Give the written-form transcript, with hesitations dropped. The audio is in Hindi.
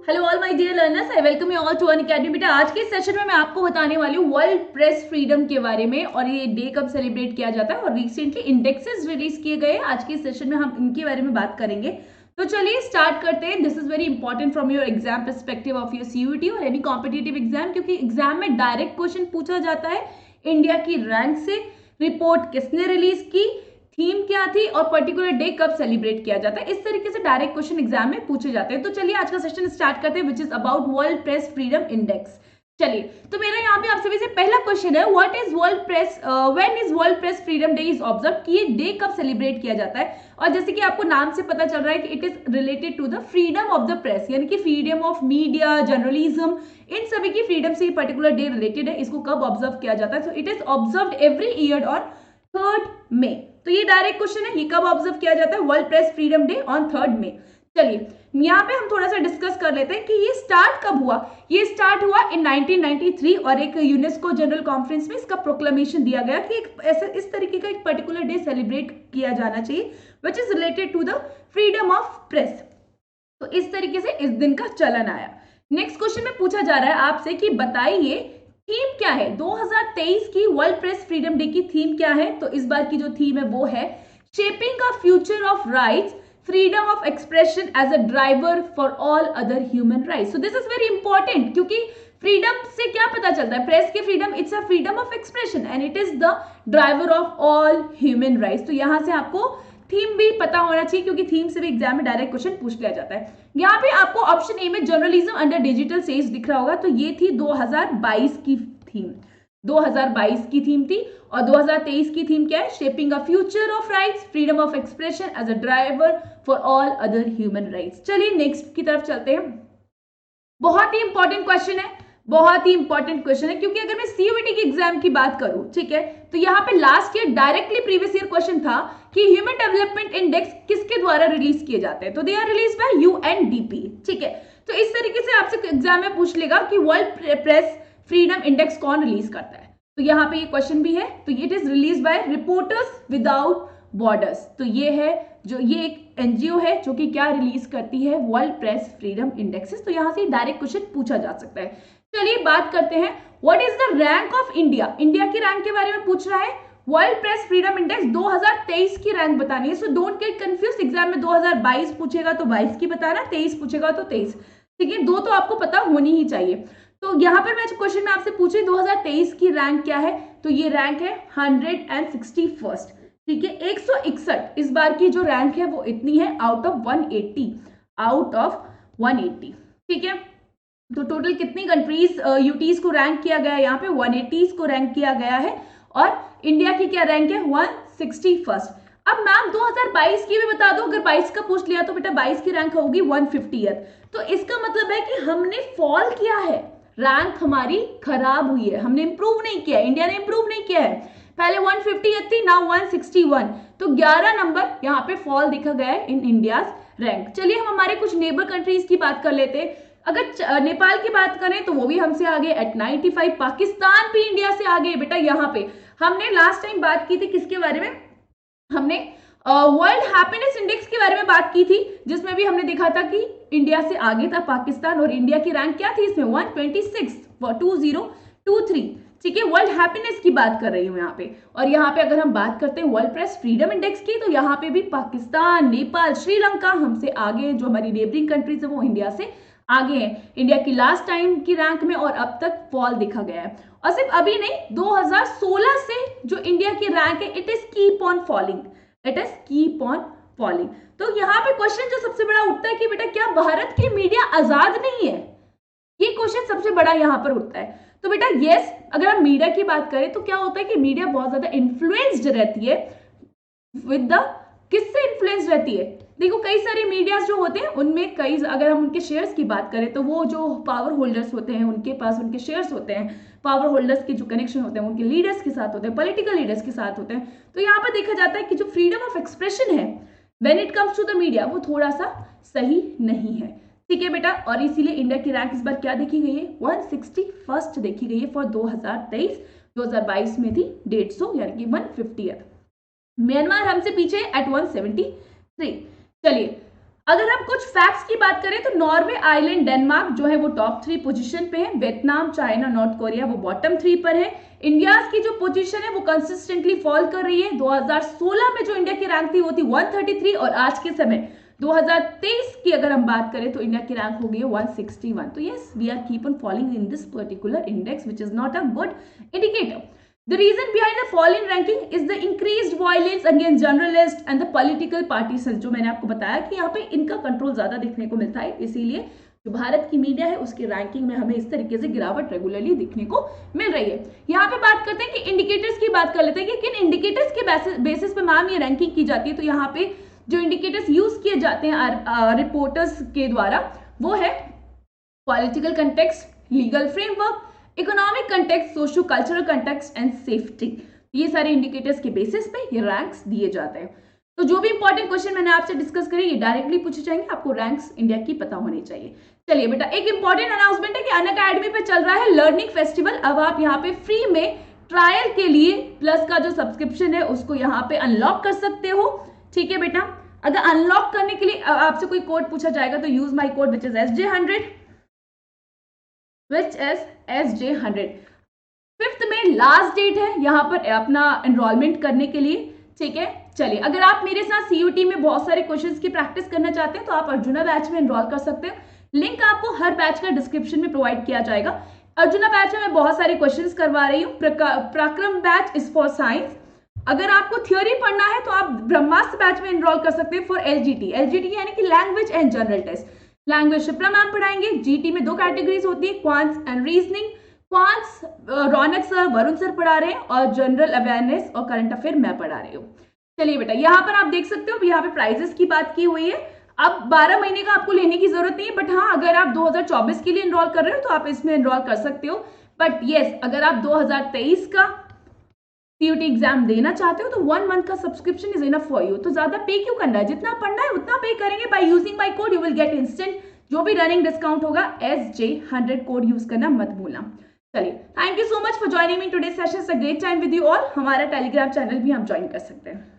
Hello all my dear learners, I welcome you all to Unacademy. बेटा आज के सेशन में मैं आपको बताने वाली हूँ वर्ल्ड प्रेस फ्रीडम के बारे में और ये डे कब सेलिब्रेट किया जाता है और रिसेंटली इंडेक्सेस रिलीज किए गए। आज के सेशन में हम इनके बारे में बात करेंगे। तो चलिए स्टार्ट करते हैं। This is very important from your exam perspective of your CUET और एनी कॉम्पिटिटिव एग्जाम, क्योंकि एग्जाम में डायरेक्ट क्वेश्चन पूछा जाता है। इंडिया की रैंक से, रिपोर्ट किसने रिलीज की, थीम क्या थी और पर्टिकुलर डे कब सेलिब्रेट किया जाता है। इस तरीके से डायरेक्ट क्वेश्चन एग्जाम में पूछे जाते हैं। तो चलिए आज का सेशन स्टार्ट करते हैं, which is about world press freedom index. चलिए, तो मेरा यहाँ पे आप सभी से पहला क्वेश्चन है, what is world press, when is world press freedom day is observe, कि ये डे कब सेलिब्रेट किया जाता है। और जैसे कि आपको नाम से पता चल रहा है कि it is related to the freedom of the press, यानी कि फ्रीडम ऑफ मीडिया, जर्नलिज्म, इन सभी की फ्रीडम से पर्टिकुलर डे रिलेटेड है। इसको कब ऑब्जर्व किया जाता है? So it is observe every year on 3rd मई। तो ये डायरेक्ट क्वेश्चन है, ये कब ऑब्जर्व किया जाता है? World press freedom day on 3rd मई। चलिए यहाँ पे हम थोड़ा सा डिस्कस कर लेते हैं कि ये स्टार्ट कब हुआ। ये स्टार्ट हुआ इन 1993 और एक यूनेस्को जनरल कॉन्फ्रेंस में इसका प्रोक्लेमेशन दिया गया कि एक ऐसे इस तरीके का एक पर्टिकुलर डे सेलिब्रेट किया जाना चाहिए which is related to the freedom of press. तो इस तरीके से इस दिन का चलन आया। नेक्स्ट क्वेश्चन में पूछा जा रहा है आपसे कि बताइए थीम क्या है। 2023 की वर्ल्ड प्रेस फ्रीडम डे की थीम क्या है? तो इस बार की जो थीम है वो है shaping a future of rights, freedom of expression as a driver for all other human rights. So this is very important, क्योंकि फ्रीडम से क्या पता चलता है? प्रेस की freedom, it's a freedom of expression and it is the driver of all human rights. तो यहां से आपको थीम भी पता होना चाहिए, क्योंकि थीम से भी एग्जाम में डायरेक्ट क्वेश्चन पूछ लिया जाता है। यहाँ पे आपको ऑप्शन ए में जर्नलिज्म अंडर डिजिटल सेज दिख रहा होगा, तो ये थी 2022 की थीम। 2022 की थीम थी और 2023 की थीम क्या है? Shaping a future of rights, freedom of expression as a driver for all other human rights. चलिए नेक्स्ट की तरफ चलते हैं। बहुत ही इंपॉर्टेंट क्वेश्चन है, बहुत ही इंपॉर्टेंट क्वेश्चन है, क्योंकि अगर मैं सीयूईटी की एग्जाम की बात करूं, ठीक है, तो यहाँ पे last year directly previous year question था कि ह्यूमन डेवलपमेंट इंडेक्स किसके द्वारा रिलीज किए जाते हैं। तो they are release by UNDP, ठीक है। तो इस तरीके से आपसे एग्जाम में पूछ लेगा कि वर्ल्ड प्रेस फ्रीडम इंडेक्स कौन रिलीज करता है। तो यहाँ पे ये क्वेश्चन भी है। तो it is release by reporters without borders. तो ये है जो ये एक एनजीओ है जो कि क्या रिलीज करती है? World press freedom indexes. तो यहां से डायरेक्ट क्वेश्चन पूछा जा सकता है। चलिए बात करते हैं, what is the rank of India. India की रैंक के बारे में पूछ रहा है। वर्ल्ड प्रेस फ्रीडम इंडेक्स 2023 की रैंक बतानी है। So don't get confuse, exam में 2022 पूछेगा तो 22 की बताना, 23 पूछेगा तो 23, ठीक है। दो तो आपको पता होनी ही चाहिए। तो यहाँ पर मैं क्वेश्चन में आपसे पूछी 2023 की रैंक क्या है, तो ये रैंक है 161st, ठीक है। 161 इस बार की जो रैंक है वो इतनी है आउट ऑफ 180, आउट ऑफ 180, ठीक है। तो टोटल कितनी कंट्रीज यूटीज को रैंक किया गया है? यहाँ पे 180 को रैंक किया गया है और इंडिया की क्या रैंक है? 161st। अब मैम 2022 की भी बता दो, अगर 22 का पूछ लिया तो बेटा 22 की रैंक होगी 150th। तो इसका मतलब है कि हमने फॉल किया है, रैंक हमारी खराब हुई है, हमने इंप्रूव नहीं किया, इंडिया ने इंप्रूव नहीं किया है। पहले 150 थी, नाउ 161, तो 11 नंबर यहाँ पे फॉल दिखा गया है इन इंडियाज रैंक। चलिए हम हमारे कुछ नेबर कंट्रीज की बात कर लेते हैं। अगर नेपाल की बात करें तो वो भी हमसे आगे एट 95। पाकिस्तान भी इंडिया से आगे बेटा। यहाँ पे हमने लास्ट टाइम बात की थी किसके बारे में? हमने वर्ल्ड हैप्पीनेस इंडेक्स के बारे में बात की थी, जिसमें भी हमने देखा था कि इंडिया से आगे था पाकिस्तान और इंडिया की रैंक क्या थी इसमें? 126 2023, ठीक है। वर्ल्ड हैप्पीनेस की बात कर रही हूँ यहाँ पे। और यहाँ पे अगर हम बात करते हैं वर्ल्ड प्रेस फ्रीडम इंडेक्स की, तो यहाँ पे भी पाकिस्तान, नेपाल, श्रीलंका हमसे आगे, जो हमारी नेबरिंग कंट्रीज है वो इंडिया से आगे है। इंडिया की लास्ट टाइम की रैंक में और अब तक फॉल दिखा गया है। और सिर्फ अभी नहीं, 2016 से जो इंडिया की रैंक है, it is keep on falling, it is keep on falling. तो यहाँ पे क्वेश्चन जो सबसे बड़ा उठता है कि बेटा क्या भारत की मीडिया आजाद नहीं है? ये क्वेश्चन सबसे बड़ा यहाँ पर उठता है। तो बेटा यस, अगर हम मीडिया की बात करें तो क्या होता है कि मीडिया बहुत ज्यादा इन्फ्लुएंस्ड रहती है विद द, किससे इन्फ्लुएंस रहती है? देखो कई सारे मीडियाज जो होते हैं उनमें कई, अगर हम उनके शेयर्स की बात करें तो वो जो पावर होल्डर्स होते हैं उनके पास उनके शेयर्स होते हैं, पावर होल्डर्स के जो कनेक्शन होते हैं उनके लीडर्स के साथ होते हैं, पॉलिटिकल लीडर्स के साथ होते हैं। तो यहाँ पर देखा जाता है कि जो फ्रीडम ऑफ एक्सप्रेशन है when it comes to the media, वो थोड़ा सा सही नहीं है, ठीक है बेटा। और इसीलिए इंडिया की रैंक इस बार क्या देखी गई है? 161st देखी गई है फॉर 2023। 2022 में थी 150 यानी कि 150th। म्यांमार हमसे पीछे एट 173। चलिए अगर हम कुछ फैक्ट्स की बात करें तो नॉर्वे, आइलैंड, डेनमार्क जो है वो टॉप 3 पोजीशन पे है। वियतनाम, चाइना, नॉर्थ कोरिया वो बॉटम 3 पर है। इंडिया की जो पोजीशन है वो कंसिस्टेंटली फॉल कर रही है। 2016 में जो इंडिया की रैंक थी वो थी 133 और आज के समय 2023 की अगर हम बात करें तो इंडिया की रैंक हो गई है 161। तो yes, we are keep on falling in this particular index which is not a good indicator. The reason behind the fall in ranking is the increased violence against journalists and the political partisan. जो मैंने आपको बताया कि यहाँ पे इनका कंट्रोल ज्यादा देखने को मिलता है, इसीलिए जो भारत की मीडिया है उसकी रैंकिंग में हमें इस तरीके से गिरावट रेगुलरली देखने को मिल रही है. यहाँ पे बात करते हैं कि इंडिकेटर्स की बात कर लेते हैं कि किन इंडिकेटर्स के बेसिस पे मैम ये रैंकिंग की जाती है. तो यहाँ पे जो इंडिकेटर्स यूज किए जाते हैं रिपोर्टर्स के द्वारा वो है political context, legal framework, economic context, socio cultural context and safety. ये सारे इंडिकेटर्स के बेसिस पे ये रैंक्स दिए जाते हैं. तो जो भी इंपॉर्टेंट क्वेश्चन मैंने आपसे डिस्कस करे ये डायरेक्टली पूछे जाएंगे, आपको रैंक्स इंडिया की पता होनी चाहिए. चलिए बेटा, एक इंपॉर्टेंट अनाउंसमेंट है कि अनअकैडमी पे चल रहा है लर्निंग फेस्टिवल. अब आप यहाँ पे फ्री में ट्रायल के लिए प्लस का जो सब्सक्रिप्शन है उसको यहाँ पे अनलॉक कर सकते हो. ठीक है बेटा, अगर अनलॉक करने के लिए आपसे कोई कोड पूछा जाएगा तो use my code which is SJ100 which is SJ100. 5th में लास्ट डेट है यहाँ पर अपना एनरोलमेंट करने के लिए. ठीक है, चलिए अगर आप मेरे साथ CUT में बहुत सारे क्वेश्चंस की प्रैक्टिस करना चाहते हैं तो आप अर्जुना बैच में एनरोल कर सकते हैं. लिंक आपको हर बैच का डिस्क्रिप्शन में प्रोवाइड किया जाएगा. अर्जुना बैच में मैं बहुत सारे क्वेश्चंस करवा रही हूँ. पराक्रम बैच इज फॉर साइंस. अगर आपको थ्योरी पढ़ना है तो आप ब्रह्मास्त्र बैच में एनरोल कर सकते हैं फॉर LGT यानी कि language and general test. Language Shipra ma'am पढ़ाएंगे. GT में 2 कैटेगरीज होती है, quants and reasoning. Quants Raunak sir, Varun sir पढ़ा रहे हैं और जनरल अवेयरनेस और करंट अफेयर मैं पढ़ा रही हूँ. चलिए बेटा, यहाँ पर आप देख सकते हो यहाँ पे प्राइजेस की बात की हुई है. अब 12 महीने का आपको लेने की जरूरत नहीं है, बट हाँ अगर आप 2024 के लिए एनरोल कर रहे हो तो आप इसमें एनरोल कर सकते हो. बट येस, अगर आप 2023 का CUT एग्जाम देना चाहते हो तो 1 मंथ का subscription is enough for you. तो ज्यादा पे क्यों करना है, जितना पढ़ना है उतना पे करेंगे. By using my code you will get instant जो भी रनिंग डिस्काउंट होगा. SJ100 कोड यूज करना मत भूलना. चलिए, thank you so much for joining me today session. It's a great time with you all. हमारा टेलीग्राम चैनल भी आप ज्वाइन कर सकते हैं.